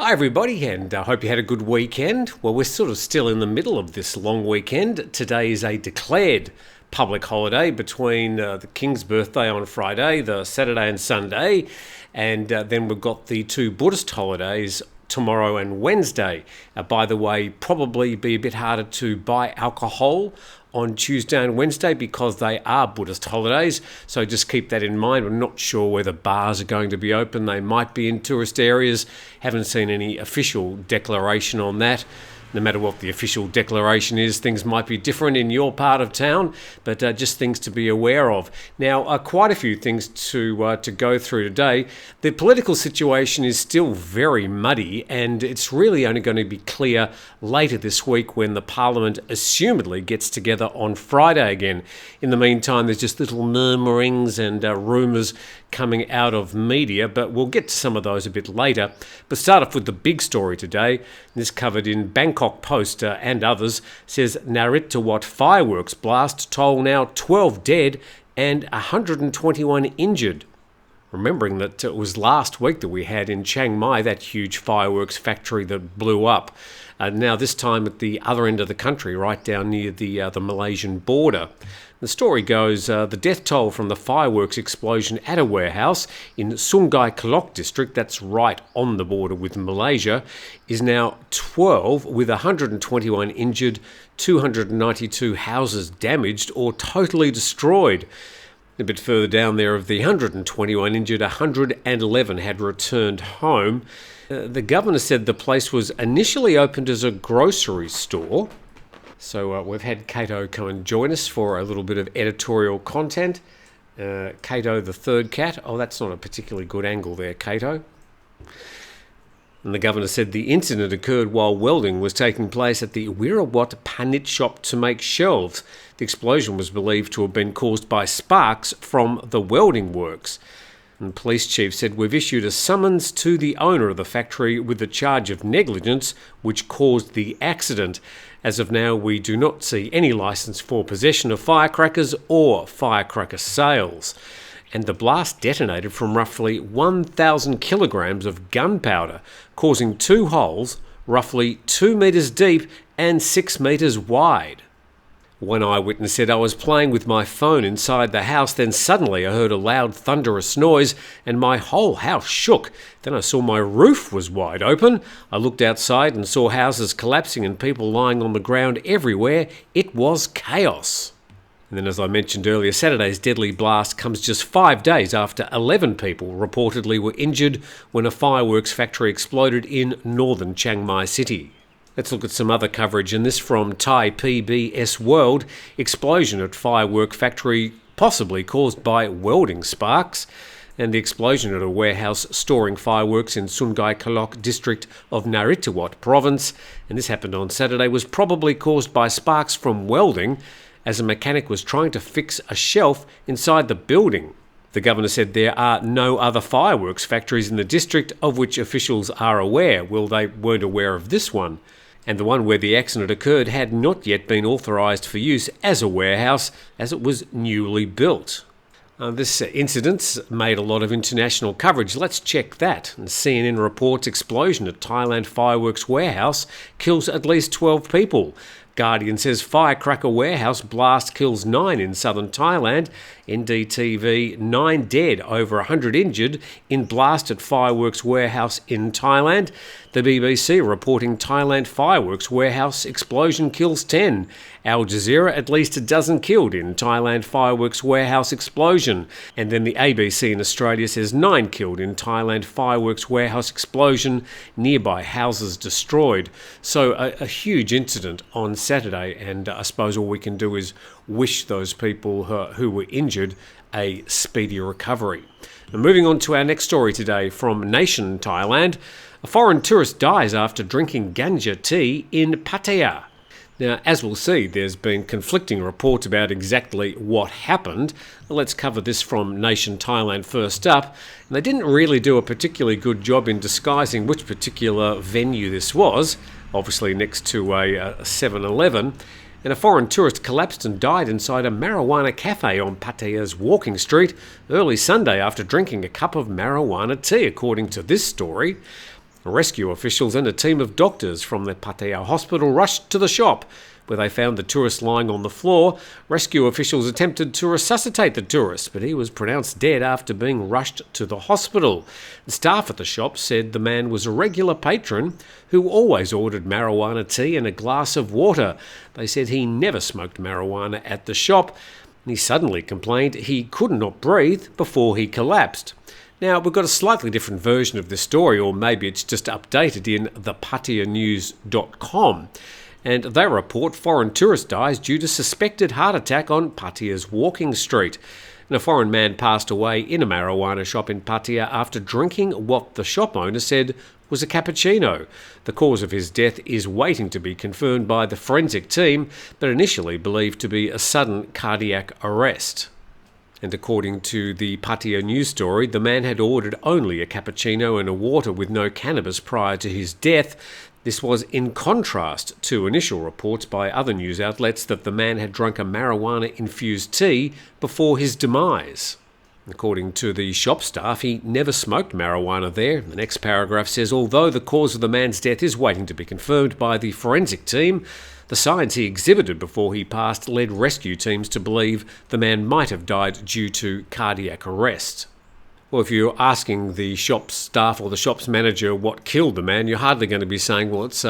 Hi everybody, and I hope you had a good weekend. Well, we're sort of still in the middle of this long weekend. Today is a declared public holiday between the King's birthday on Friday, the Saturday and Sunday, and then we've got the two Buddhist holidays tomorrow and Wednesday. By the way, probably be a bit harder to buy alcohol on Tuesday and Wednesday because they are Buddhist holidays, so just keep that in mind. We're not sure whether bars are going to be open. They might be in tourist areas. Haven't seen any official declaration on that. No matter what the official declaration is, things might be different in your part of town, but just things to be aware of. Now, quite a few things to go through today. The political situation is still very muddy, and it's really only going to be clear later this week when the Parliament assumedly gets together on Friday again. In the meantime, there's just little murmurings and rumours coming out of media, but we'll get to some of those a bit later. But start off with the big story today. This covered in Bangkok Post and others, says Naritawat fireworks blast toll now 12 dead and 121 injured. Remembering that it was last week that we had in Chiang Mai that huge fireworks factory that blew up. Now this time at the other end of the country, right down near the Malaysian border. The story goes, the death toll from the fireworks explosion at a warehouse in Sungai Kelok district, that's right on the border with Malaysia, is now 12 with 121 injured, 292 houses damaged or totally destroyed. A bit further down there, of the 121 injured, 111 had returned home. The governor said the place was initially opened as a grocery store. So we've had Cato come and join us for a little bit of editorial content. Cato the third cat. Oh, that's not a particularly good angle there, Cato. And the governor said the incident occurred while welding was taking place at the Wirawat Panit shop to make shelves. The explosion was believed to have been caused by sparks from the welding works. And the police chief said, "We've issued a summons to the owner of the factory with the charge of negligence which caused the accident. As of now, we do not see any licence for possession of firecrackers or firecracker sales." And the blast detonated from roughly 1,000 kilograms of gunpowder, causing two holes roughly 2 metres deep and 6 metres wide. One eyewitness said, "I was playing with my phone inside the house, then suddenly I heard a loud thunderous noise and my whole house shook. Then I saw my roof was wide open. I looked outside and saw houses collapsing and people lying on the ground everywhere. It was chaos." And then, as I mentioned earlier, Saturday's deadly blast comes just 5 days after 11 people reportedly were injured when a fireworks factory exploded in northern Chiang Mai City. Let's look at some other coverage, and this from Thai PBS World. Explosion at firework factory possibly caused by welding sparks. And the explosion at a warehouse storing fireworks in Sungai Kelok district of Naritawat province, and this happened on Saturday, was probably caused by sparks from welding as a mechanic was trying to fix a shelf inside the building. The governor said there are no other fireworks factories in the district of which officials are aware. Well, they weren't aware of this one. And the one where the accident occurred had not yet been authorised for use as a warehouse, as it was newly built. This incident made a lot of international coverage. Let's check that. And CNN reports explosion at Thailand fireworks warehouse kills at least 12 people. Guardian says firecracker warehouse blast kills 9 in southern Thailand. NDTV, 9 dead, over 100 injured in blast at fireworks warehouse in Thailand. The BBC reporting Thailand fireworks warehouse explosion kills 10. Al Jazeera, at least a dozen killed in Thailand fireworks warehouse explosion. And then the ABC in Australia says 9 killed in Thailand fireworks warehouse explosion, nearby houses destroyed. So a huge incident on Saturday, and I suppose all we can do is wish those people who were injured a speedy recovery. Now, moving on to our next story today from Nation Thailand. A foreign tourist dies after drinking ganja tea in Pattaya. Now, as we'll see, there's been conflicting reports about exactly what happened. Let's cover this from Nation Thailand first up. And they didn't really do a particularly good job in disguising which particular venue this was, obviously next to a 7-Eleven. And a foreign tourist collapsed and died inside a marijuana cafe on Pattaya's Walking Street early Sunday after drinking a cup of marijuana tea, according to this story. Rescue officials and a team of doctors from the Pattaya hospital rushed to the shop, where they found the tourist lying on the floor. Rescue officials attempted to resuscitate the tourist, but he was pronounced dead after being rushed to the hospital. The staff at the shop said the man was a regular patron who always ordered marijuana tea and a glass of water. They said he never smoked marijuana at the shop, and he suddenly complained he could not breathe before he collapsed. Now, we've got a slightly different version of this story, or maybe it's just updated in thepattayanews.com. And they report foreign tourist dies due to suspected heart attack on Pattaya's Walking Street. And a foreign man passed away in a marijuana shop in Pattaya after drinking what the shop owner said was a cappuccino. The cause of his death is waiting to be confirmed by the forensic team, but initially believed to be a sudden cardiac arrest. And according to the Pattaya news story, the man had ordered only a cappuccino and a water with no cannabis prior to his death. This was in contrast to initial reports by other news outlets that the man had drunk a marijuana-infused tea before his demise. According to the shop staff, he never smoked marijuana there. The next paragraph says, although the cause of the man's death is waiting to be confirmed by the forensic team, the signs he exhibited before he passed led rescue teams to believe the man might have died due to cardiac arrest. Well, if you're asking the shop staff or the shop's manager what killed the man, you're hardly going to be saying, well, it's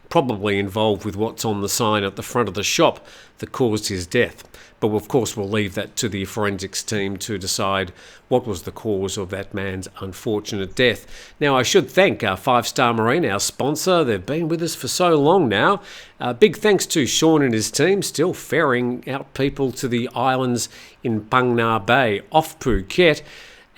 probably involved with what's on the sign at the front of the shop that caused his death. But of course, we'll leave that to the forensics team to decide what was the cause of that man's unfortunate death. Now, I should thank 5 Star Marine, our sponsor. They've been with us for so long now. Big thanks to Sean and his team, still ferrying out people to the islands in Phang Nga Bay off Phuket.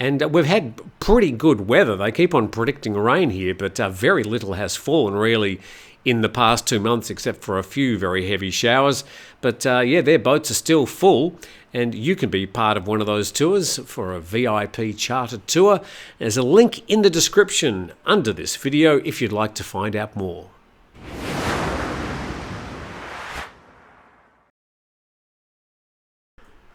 And we've had pretty good weather. They keep on predicting rain here, but very little has fallen really in the past 2 months, except for a few very heavy showers. But their boats are still full, and you can be part of one of those tours for a VIP chartered tour. There's a link in the description under this video if you'd like to find out more.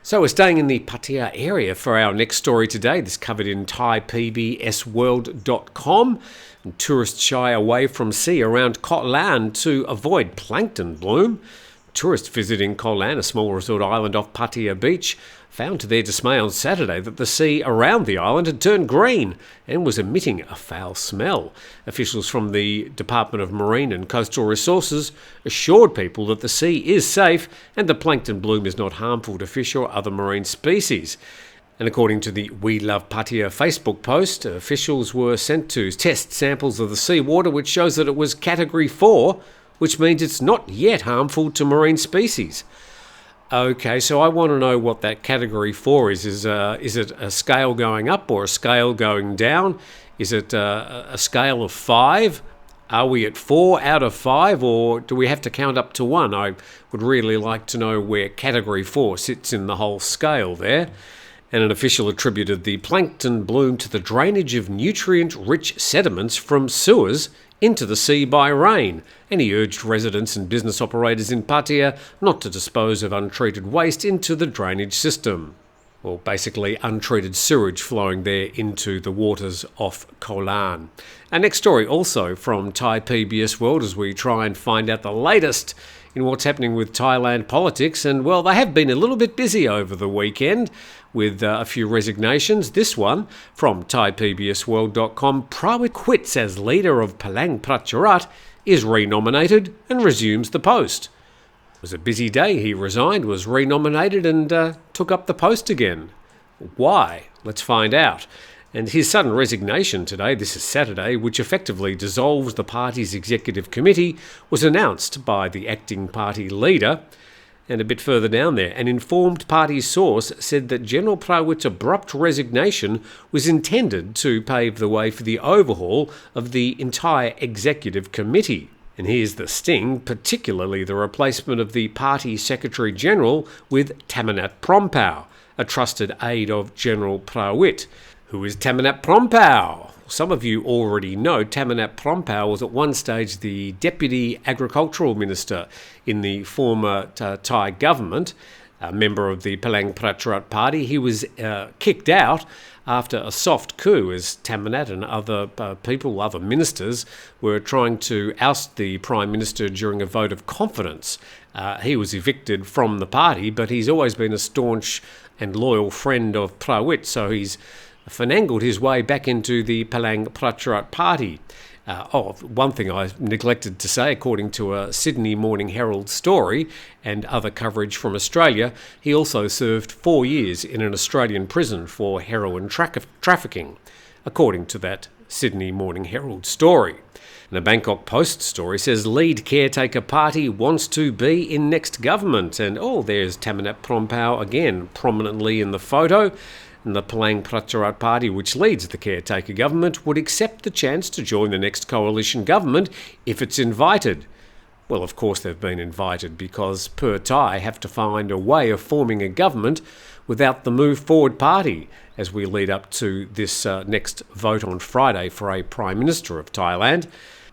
So we're staying in the Pattaya area for our next story today. This covered in thaipbsworld.com. And tourists shy away from sea around Koh Lan to avoid plankton bloom. Tourists visiting Koh Lan, a small resort island off Pattaya Beach, found to their dismay on Saturday that the sea around the island had turned green and was emitting a foul smell. Officials from the Department of Marine and Coastal Resources assured people that the sea is safe and the plankton bloom is not harmful to fish or other marine species. And according to the We Love Pattaya Facebook post, officials were sent to test samples of the seawater, which shows that it was Category 4, which means it's not yet harmful to marine species. Okay, so I want to know what that Category 4 is. Is it a scale going up or a scale going down? Is it a scale of 5? Are we at 4 out of 5, or do we have to count up to 1? I would really like to know where Category 4 sits in the whole scale there. And an official attributed the plankton bloom to the drainage of nutrient-rich sediments from sewers into the sea by rain, and he urged residents and business operators in Pattaya not to dispose of untreated waste into the drainage system. Well, basically untreated sewage flowing there into the waters off Koh Lan. Our next story also from Thai PBS World as we try and find out the latest in what's happening with Thailand politics. And well, they have been a little bit busy over the weekend with a few resignations. This one from thaipbsworld.com. Prawit quits as leader of Palang Pracharat, is renominated and resumes the post. It was a busy day. He resigned, was renominated and took up the post again. Why? Let's find out. And his sudden resignation today, this is Saturday, which effectively dissolves the party's executive committee, was announced by the acting party leader. And a bit further down there, an informed party source said that General Prawit's abrupt resignation was intended to pave the way for the overhaul of the entire executive committee. And here's the sting, particularly the replacement of the party secretary-general with Thammanat Prompau, a trusted aide of General Prawit. Who is Thammanat Prompau? Some of you already know Thammanat Prompau was at one stage the Deputy Agricultural Minister in the former Thai government. a member of the Palang Pracharat party. He was kicked out after a soft coup as Thammanat and other ministers were trying to oust the Prime Minister during a vote of confidence. He was evicted from the party, but he's always been a staunch and loyal friend of Prawit, so he's finagled his way back into the Palang Pracharat party. One thing I neglected to say, according to a Sydney Morning Herald story and other coverage from Australia, he also served 4 years in an Australian prison for heroin trafficking, according to that Sydney Morning Herald story. And a Bangkok Post story says lead caretaker party wants to be in next government. And there's Thammanat Prompau again, prominently in the photo. And the Palang Pracharat party, which leads the caretaker government, would accept the chance to join the next coalition government if it's invited. Well, of course they've been invited, because Pattaya have to find a way of forming a government without the Move Forward party as we lead up to this next vote on Friday for a Prime Minister of Thailand.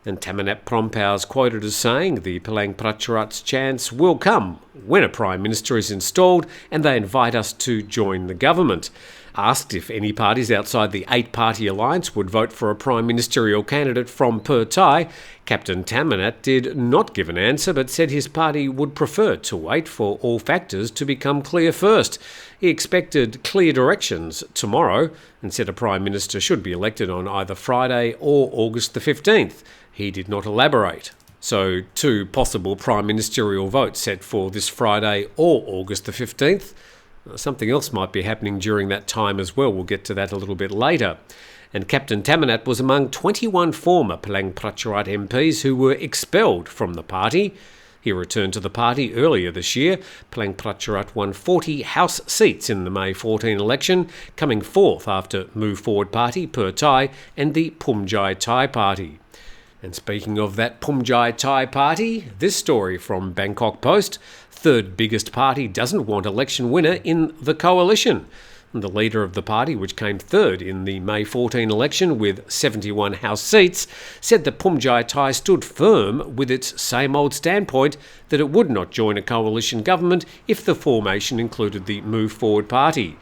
And Thammanat Prompau is quoted as saying the Palang Pracharat's chance will come when a Prime Minister is installed and they invite us to join the government. Asked if any parties outside the 8-party alliance would vote for a Prime Ministerial candidate from Pattaya, Captain Thammanat did not give an answer but said his party would prefer to wait for all factors to become clear first. He expected clear directions tomorrow and said a Prime Minister should be elected on either Friday or August the 15th. He did not elaborate. So 2 possible Prime Ministerial votes set for this Friday or August the 15th. Something else might be happening during that time as well. We'll get to that a little bit later. And Captain Thammanat was among 21 former Palang Pracharat MPs who were expelled from the party. He returned to the party earlier this year. Palang Pracharat won 40 House seats in the May 14 election, coming fourth after Move Forward Party, Pattaya, and the Phumjai Thai Party. And speaking of that Phumjai Thai Party, this story from Bangkok Post: third biggest party doesn't want election winner in the coalition. The leader of the party, which came third in the May 14 election with 71 House seats, said that Phumjai Thai stood firm with its same old standpoint that it would not join a coalition government if the formation included the Move Forward Party.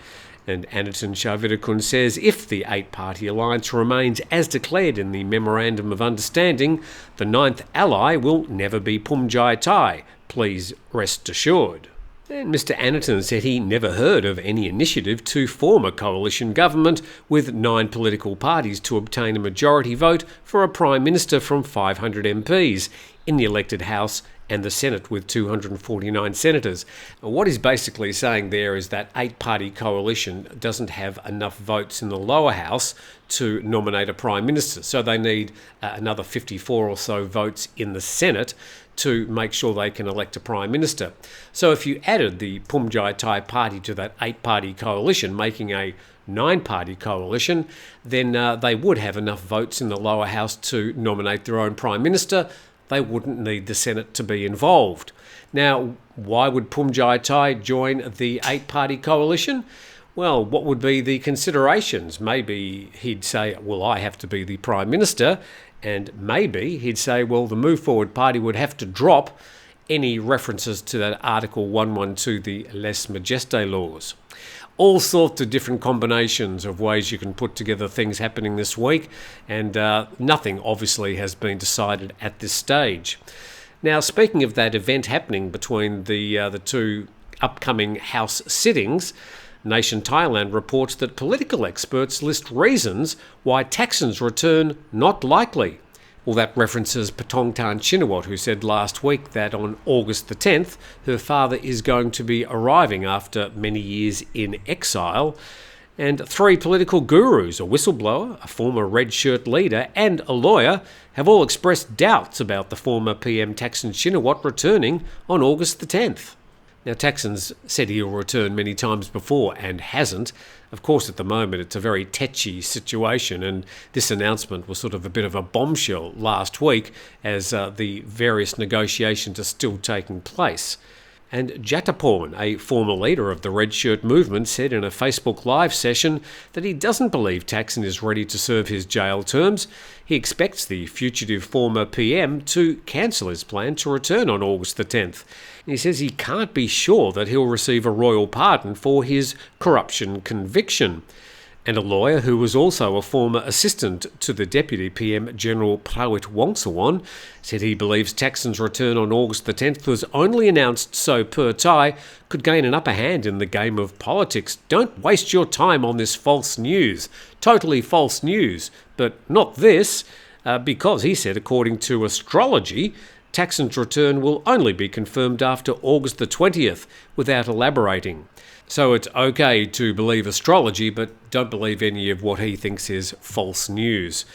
And Aniton Sharvirakun says if the 8-party alliance remains as declared in the Memorandum of Understanding, the 9th ally will never be Phumjai Thai. Please rest assured. And Mr Aniton said he never heard of any initiative to form a coalition government with 9 political parties to obtain a majority vote for a Prime Minister from 500 MPs in the elected House and the Senate with 249 senators. What he's basically saying there is that 8-party coalition doesn't have enough votes in the lower house to nominate a Prime Minister, so they need another 54 or so votes in the Senate to make sure they can elect a Prime Minister. So if you added the Phumjai Thai party to that 8-party coalition, making a 9-party coalition, then they would have enough votes in the lower house to nominate their own Prime Minister. They wouldn't need the Senate to be involved. Now, why would Phumjai Thai join the 8-party coalition? Well, what would be the considerations? Maybe he'd say, well, I have to be the Prime Minister, and maybe he'd say, well, the Move Forward Party would have to drop any references to that Article 112, the Lèse Majesté laws. All sorts of different combinations of ways you can put together things happening this week, and nothing obviously has been decided at this stage. Now, speaking of that event happening between the 2 upcoming House sittings, Nation Thailand reports that political experts list reasons why Thaksin's return not likely. Well, that references Pattongtarn Shinawatra, who said last week that on August the 10th, her father is going to be arriving after many years in exile. And 3 political gurus, a whistleblower, a former red shirt leader, and a lawyer have all expressed doubts about the former PM Thaksin Shinawatra returning on August the 10th. Now, Thaksin's said he'll return many times before and hasn't. Of course, at the moment, it's a very tetchy situation, and this announcement was sort of a bit of a bombshell last week as the various negotiations are still taking place. And Jataporn, a former leader of the Red Shirt movement, said in a Facebook Live session that he doesn't believe Thaksin is ready to serve his jail terms. He expects the fugitive former PM to cancel his plan to return on August the 10th. He says he can't be sure that he'll receive a royal pardon for his corruption conviction. And a lawyer who was also a former assistant to the Deputy PM General Prawit Wongsuwon said he believes Thaksin's return on August the 10th was only announced so Pattaya could gain an upper hand in the game of politics. Don't waste your time on this false news. Totally false news. But not this, because he said, according to astrology, Thaksin's return will only be confirmed after August the 20th, without elaborating. So it's okay to believe astrology, but don't believe any of what he thinks is false news.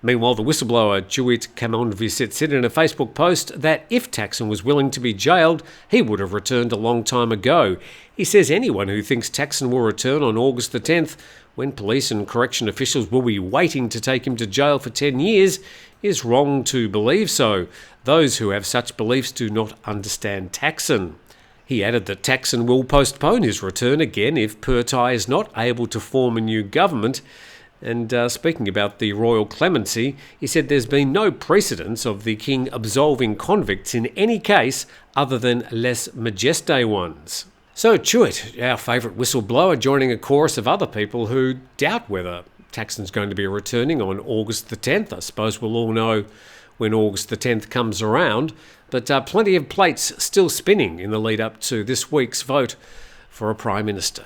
Meanwhile, the whistleblower Juit Kamonvisit said in a Facebook post that if Thaksin was willing to be jailed, he would have returned a long time ago. He says anyone who thinks Thaksin will return on August the 10th, when police and correction officials will be waiting to take him to jail for 10 years, is wrong to believe so. Those who have such beliefs do not understand Thaksin. He added that Thaksin will postpone his return again if Pattaya is not able to form a new government. And speaking about the royal clemency, he said there's been no precedence of the king absolving convicts in any case other than les majesté ones. So Chuit, our favourite whistleblower, joining a chorus of other people who doubt whether Thaksin's going to be returning on August the 10th. I suppose we'll all know when August the 10th comes around, but plenty of plates still spinning in the lead up to this week's vote for a Prime Minister.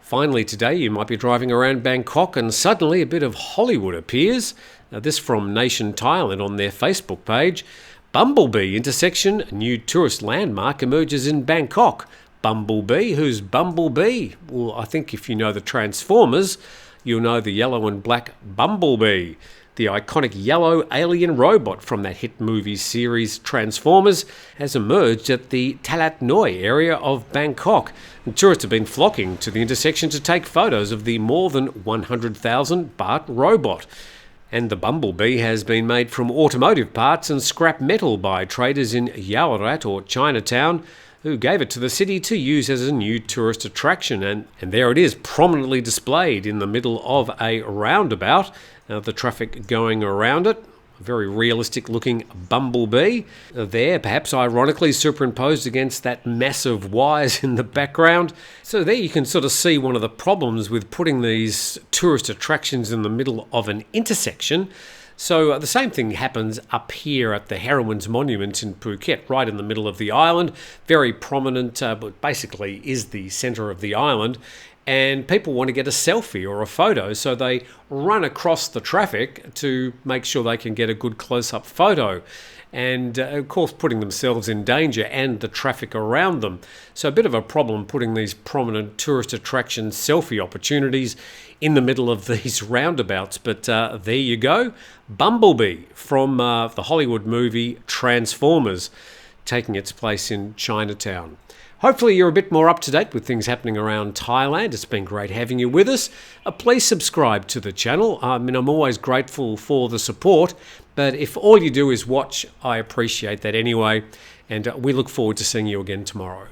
Finally today, you might be driving around Bangkok and suddenly a bit of Hollywood appears. This from Nation Thailand on their Facebook page. Bumblebee intersection, new tourist landmark emerges in Bangkok. Bumblebee? Who's Bumblebee? Well, I think if you know the Transformers, you'll know the yellow and black Bumblebee, the iconic yellow alien robot from that hit movie series Transformers, has emerged at the Talat Noi area of Bangkok. And tourists have been flocking to the intersection to take photos of the more than 100,000 baht robot. And the Bumblebee has been made from automotive parts and scrap metal by traders in Yaowarat or Chinatown, who gave it to the city to use as a new tourist attraction. And there it is, prominently displayed in the middle of a roundabout, the traffic going around it. A very realistic looking Bumblebee there, perhaps ironically superimposed against that mass of wires in the background. So there you can sort of see one of the problems with putting these tourist attractions in the middle of an intersection. So the same thing happens up here at the Heroines Monument in Phuket, right in the middle of the island. Very prominent, but basically is the centre of the island. And people want to get a selfie or a photo, so they run across the traffic to make sure they can get a good close-up photo. And of course putting themselves in danger and the traffic around them. So a bit of a problem putting these prominent tourist attraction selfie opportunities in the middle of these roundabouts. But there you go, Bumblebee from the Hollywood movie Transformers, taking its place in Chinatown. Hopefully you're a bit more up to date with things happening around Thailand. It's been great having you with us. Please subscribe to the channel. I'm always grateful for the support, but if all you do is watch, I appreciate that anyway. And we look forward to seeing you again tomorrow.